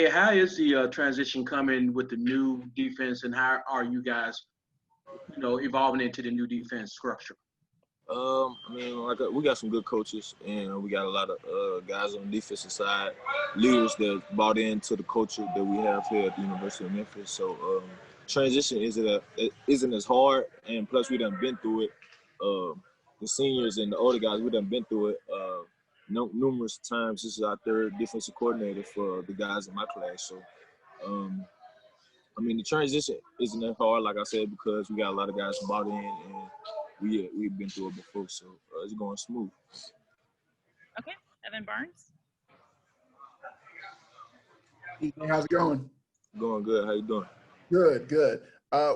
Hey, how is the transition coming with the new defense, and how are you guys, evolving into the new defense structure? I mean, we got some good coaches, and we got a lot of guys on the defensive side, leaders that bought into the culture that we have here at the University of Memphis. So transition isn't as hard, and plus we done been through it. The seniors and the older guys, we done been through it numerous times. This is our third defensive coordinator for the guys in my class. So um, I mean, the transition isn't that hard, like I said, because we got a lot of guys bought in, and we've been through it before, so it's going smooth. Okay, Evan Barnes. How's it going? Going good. How you doing? Good, good.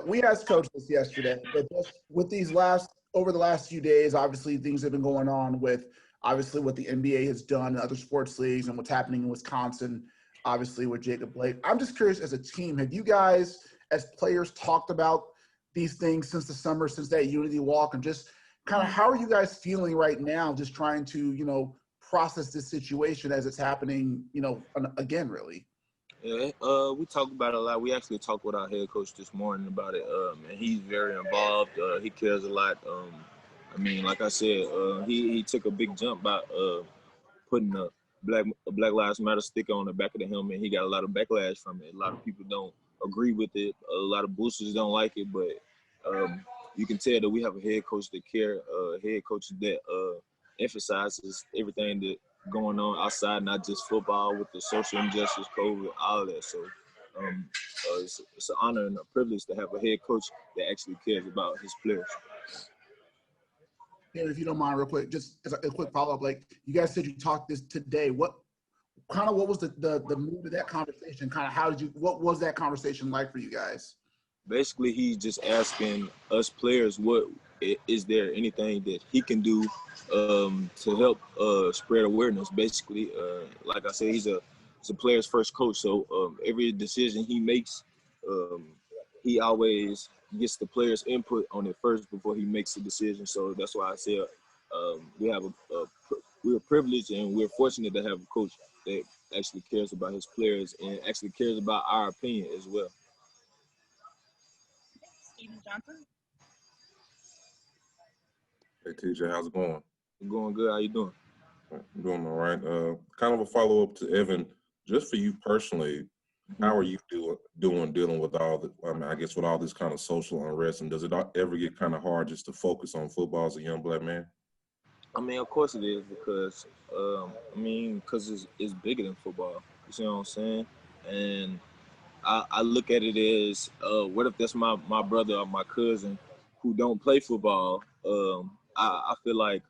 We asked Coach this yesterday, but just with over the last few days, obviously things have been going on with obviously what the NBA has done and other sports leagues and what's happening in Wisconsin, obviously with Jacob Blake. I'm just curious, as a team, have you guys as players talked about these things since the summer, since that Unity Walk, and just kind of how are you guys feeling right now, just trying to, process this situation as it's happening, again, really? Yeah, we talk about it a lot. We actually talked with our head coach this morning about it, and he's very involved. He cares a lot. I mean, like I said, he took a big jump by putting a Black Lives Matter sticker on the back of the helmet. He got a lot of backlash from it. A lot of people don't agree with it. A lot of boosters don't like it, but you can tell that we have a head coach that care, head coach that emphasizes everything that going on outside, not just football, with the social injustice, COVID, all of that. So it's an honor and a privilege to have a head coach that actually cares about his players. Yeah, if you don't mind, real quick, just as a quick follow-up, like you guys said you talked this today. What was the mood of that conversation? What was that conversation like for you guys? Basically, he's just asking us players, is there anything that he can do to help spread awareness? Basically, like I said, he's a player's first coach, so every decision he makes, he always gets the players' input on it first before he makes a decision. So that's why I said we're privileged and we're fortunate to have a coach that actually cares about his players and actually cares about our opinion as well. Steven Johnson. Hey TJ, how's it going? I'm going good. How you doing? I'm doing all right. Kind of a follow-up to Evan. Just for you personally, how are you dealing with all the? I mean, I guess with all this kind of social unrest, and does it ever get kind of hard just to focus on football as a young Black man? I mean, of course it is, because because it's bigger than football. You see what I'm saying? And I look at it as, what if that's my brother or my cousin who don't play football? I feel like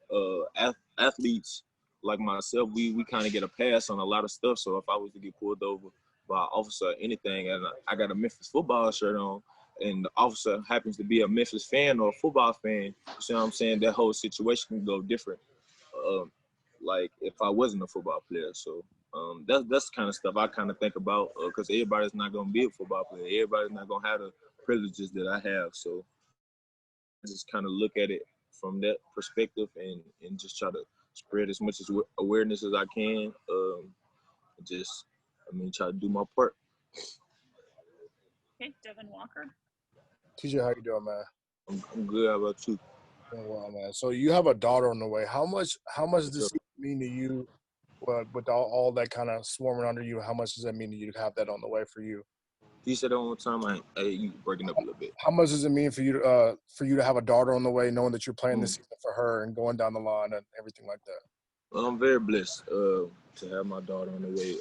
athletes like myself, we kind of get a pass on a lot of stuff. So if I was to get pulled over by an officer or anything, and I got a Memphis football shirt on, and the officer happens to be a Memphis fan or a football fan, you see what I'm saying? That whole situation can go different. Like if I wasn't a football player. So that's the kind of stuff I kind of think about, because everybody's not going to be a football player. Everybody's not going to have the privileges that I have. So I just kind of look at it from that perspective and just try to spread as much awareness as I can. Try to do my part. Okay, Devin Walker. TJ, how you doing, man? I'm good. How about you? Doing well, man. So you have a daughter on the way. How much does this mean to you, with all that kind of swarming under you? How much does that mean to you to have that on the way for you? You said that one more time. You breaking up a little bit. How much does it mean for you to have a daughter on the way, knowing that you're playing this season for her and going down the line and everything like that? Well, I'm very blessed to have my daughter on the way.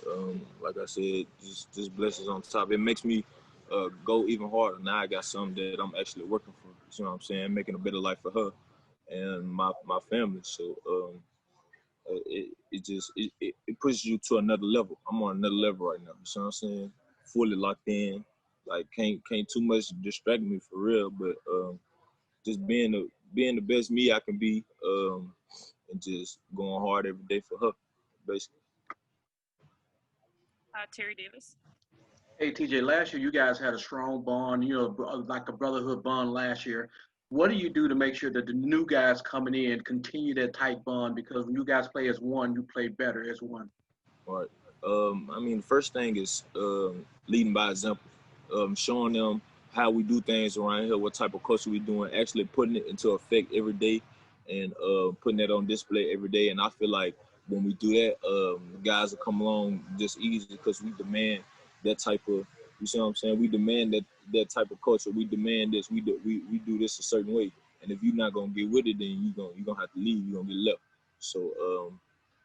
Like I said, just blessings on top. It makes me go even harder. Now I got something that I'm actually working for. You know what I'm saying? Making a better life for her and my family. So it pushes you to another level. I'm on another level right now. You know what I'm saying? Fully locked in. Like can't too much distract me for real. But just being the best me I can be, and just going hard every day for her, basically. Terry Davis. Hey, TJ, last year you guys had a strong bond, like a brotherhood bond last year. What do you do to make sure that the new guys coming in continue that tight bond? Because when you guys play as one, you play better as one. All right. I mean, the first thing is leading by example, showing them how we do things around here, what type of culture we doing, actually putting it into effect every day, and putting that on display every day. And I feel like when we do that, guys will come along just easy because we demand that type of. You see what I'm saying? We demand that type of culture. We demand this. We do this a certain way. And if you're not gonna get with it, then you're gonna have to leave. You're gonna get left. So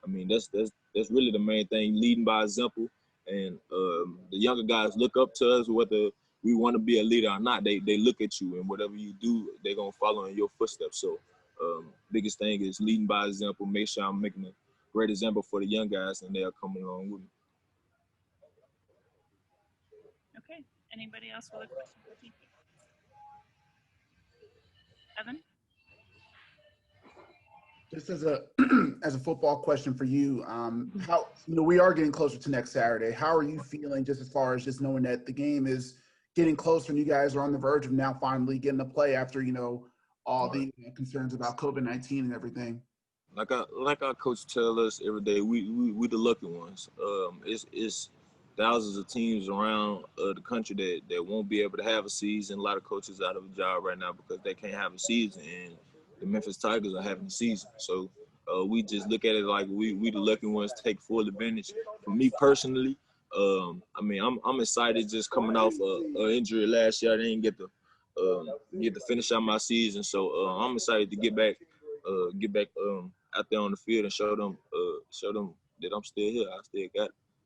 I mean, that's really the main thing, leading by example. And the younger guys look up to us, whether we want to be a leader or not. They look at you, and whatever you do, they're gonna follow in your footsteps. So biggest thing is leading by example. Make sure I'm making a great example for the young guys, and they're coming along with me. Okay. Anybody else with a question for TJ? Evan? Just as a as a football question for you, how we are getting closer to next Saturday. How are you feeling just as far as just knowing that the game is getting closer and you guys are on the verge of now finally getting to play after all the concerns about COVID-19 and everything? Like our coach tell us every day, we the lucky ones. It's thousands of teams around the country that won't be able to have a season. A lot of coaches out of a job right now because they can't have a season, and the Memphis Tigers are having a season. So we just look at it like we the lucky ones, take full advantage. For me personally, I mean I'm excited just coming off a injury last year. I didn't get to finish out my season, so I'm excited to get back out there on the field and show them that I'm still here. I still got it.